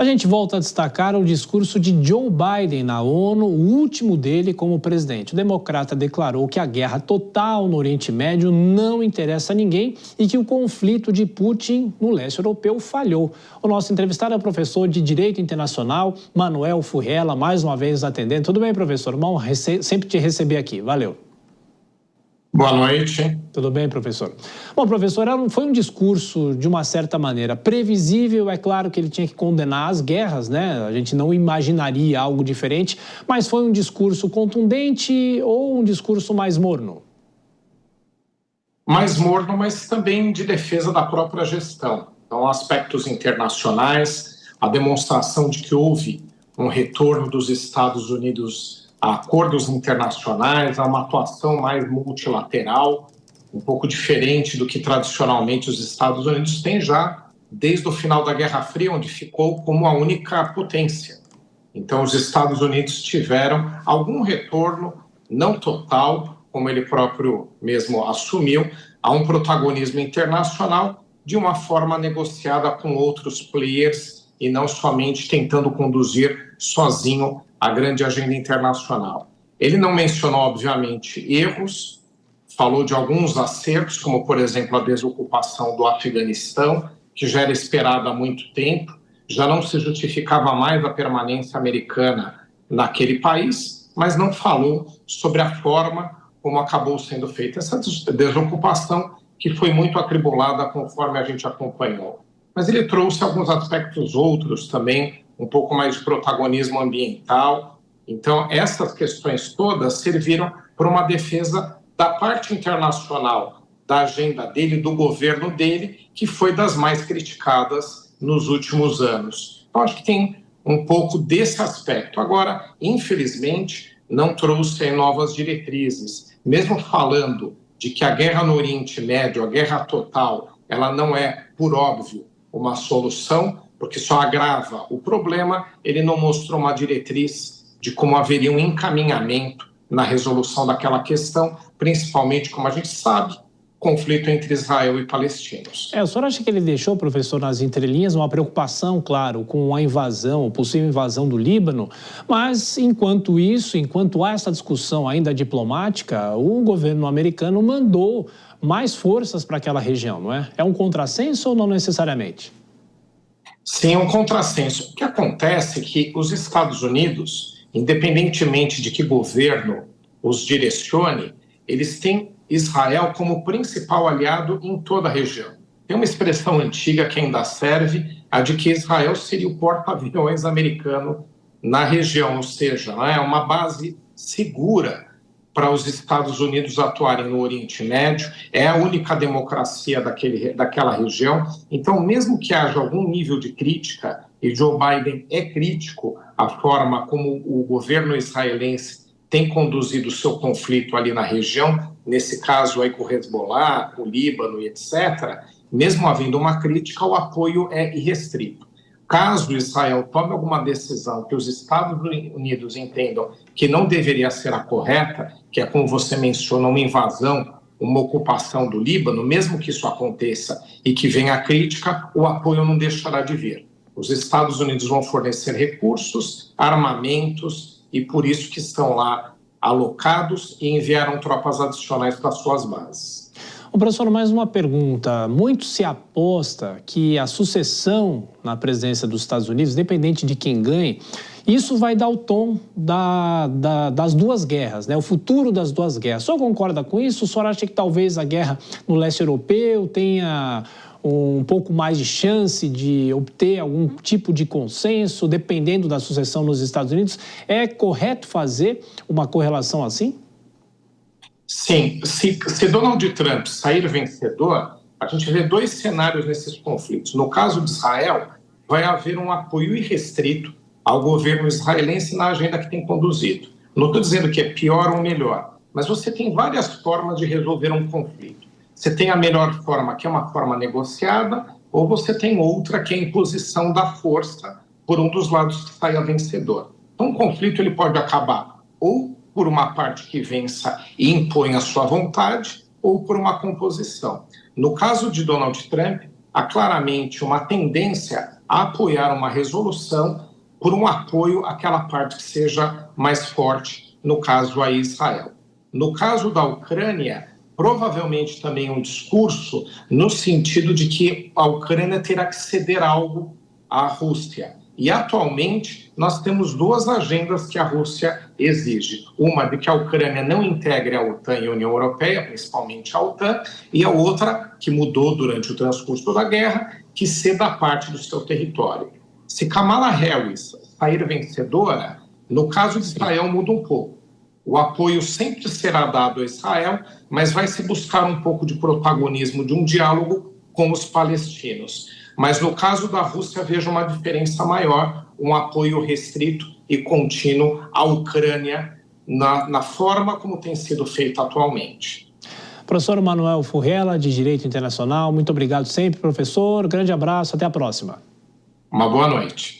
A gente volta a destacar o discurso de Joe Biden na ONU, o último dele como presidente. O democrata declarou que a guerra total no Oriente Médio não interessa a ninguém e que o conflito de Putin no leste europeu falhou. O nosso entrevistado é o professor de Direito Internacional, Manuel Furrella, mais uma vez atendendo. Tudo bem, professor? Bom, sempre te receber aqui. Valeu. Boa noite. Tudo bem, professor? Bom, professor, foi um discurso, de uma certa maneira, previsível. É claro que ele tinha que condenar as guerras, né? A gente não imaginaria algo diferente, mas foi um discurso contundente ou um discurso mais morno? Mais morno, mas também de defesa da própria gestão. Então, aspectos internacionais, a demonstração de que houve um retorno dos Estados Unidos a acordos internacionais, a uma atuação mais multilateral, um pouco diferente do que tradicionalmente os Estados Unidos têm já desde o final da Guerra Fria, onde ficou como a única potência. Então, os Estados Unidos tiveram algum retorno, não total, como ele próprio mesmo assumiu, a um protagonismo internacional de uma forma negociada com outros players e não somente tentando conduzir sozinho a grande agenda internacional. Ele não mencionou, obviamente, erros, falou de alguns acertos, como, por exemplo, a desocupação do Afeganistão, que já era esperada há muito tempo, já não se justificava mais a permanência americana naquele país, mas não falou sobre a forma como acabou sendo feita essa desocupação, que foi muito atribulada conforme a gente acompanhou. Mas ele trouxe alguns aspectos outros também, um pouco mais de protagonismo ambiental. Então, essas questões todas serviram para uma defesa da parte internacional, da agenda dele, do governo dele, que foi das mais criticadas nos últimos anos. Então, acho que tem um pouco desse aspecto. Agora, infelizmente, não trouxe novas diretrizes. Mesmo falando de que a guerra no Oriente Médio, a guerra total, ela não é, por óbvio, uma solução, porque só agrava o problema, ele não mostrou uma diretriz de como haveria um encaminhamento na resolução daquela questão, principalmente, como a gente sabe, conflito entre Israel e palestinos. O senhor acha que ele deixou, professor, nas entrelinhas, uma preocupação, claro, com a invasão, a possível invasão do Líbano, mas enquanto isso, enquanto há essa discussão ainda diplomática, o governo americano mandou mais forças para aquela região, não é? É um contrassenso ou não necessariamente? Sim, é um contrassenso. O que acontece é que os Estados Unidos, independentemente de que governo os direcione, eles têm Israel como principal aliado em toda a região. Tem uma expressão antiga que ainda serve, a de que Israel seria o porta-aviões americano na região, ou seja, é uma base segura para os Estados Unidos atuarem no Oriente Médio, é a única democracia daquela região. Então, mesmo que haja algum nível de crítica, e Joe Biden é crítico à forma como o governo israelense tem conduzido o seu conflito ali na região, nesse caso aí com o Hezbollah, com o Líbano e etc., mesmo havendo uma crítica, o apoio é irrestrito. Caso Israel tome alguma decisão que os Estados Unidos entendam que não deveria ser a correta, que é, como você menciona, uma invasão, uma ocupação do Líbano, mesmo que isso aconteça e que venha a crítica, o apoio não deixará de vir. Os Estados Unidos vão fornecer recursos, armamentos, e por isso que estão lá alocados e enviaram tropas adicionais para suas bases. Professor, mais uma pergunta. Muito se aposta que a sucessão na presidência dos Estados Unidos, independente de quem ganhe, isso vai dar o tom das duas guerras, né? O futuro das duas guerras. O senhor concorda com isso? O senhor acha que talvez a guerra no leste europeu tenha um pouco mais de chance de obter algum tipo de consenso, dependendo da sucessão nos Estados Unidos? É correto fazer uma correlação assim? Sim, se Donald Trump sair vencedor, a gente vê dois cenários nesses conflitos. No caso de Israel, vai haver um apoio irrestrito ao governo israelense na agenda que tem conduzido. Não estou dizendo que é pior ou melhor, mas você tem várias formas de resolver um conflito. Você tem a melhor forma, que é uma forma negociada, ou você tem outra, que é a imposição da força por um dos lados que saia vencedor. Então, um conflito ele pode acabar ou por uma parte que vença e impõe a sua vontade, ou por uma composição. No caso de Donald Trump, há claramente uma tendência a apoiar uma resolução por um apoio àquela parte que seja mais forte, no caso a Israel. No caso da Ucrânia, provavelmente também um discurso no sentido de que a Ucrânia terá que ceder algo à Rússia. E atualmente nós temos duas agendas que a Rússia exige. Uma de que a Ucrânia não integre a OTAN e a União Europeia, principalmente a OTAN, e a outra, que mudou durante o transcurso da guerra, que ceda parte do seu território. Se Kamala Harris sair vencedora, no caso de Israel muda um pouco. O apoio sempre será dado a Israel, mas vai se buscar um pouco de protagonismo de um diálogo com os palestinos. Mas no caso da Rússia, vejo uma diferença maior, um apoio restrito e contínuo à Ucrânia na forma como tem sido feito atualmente. Professor Manuel Furrella, de Direito Internacional, muito obrigado sempre, professor. Grande abraço, até a próxima. Uma boa noite.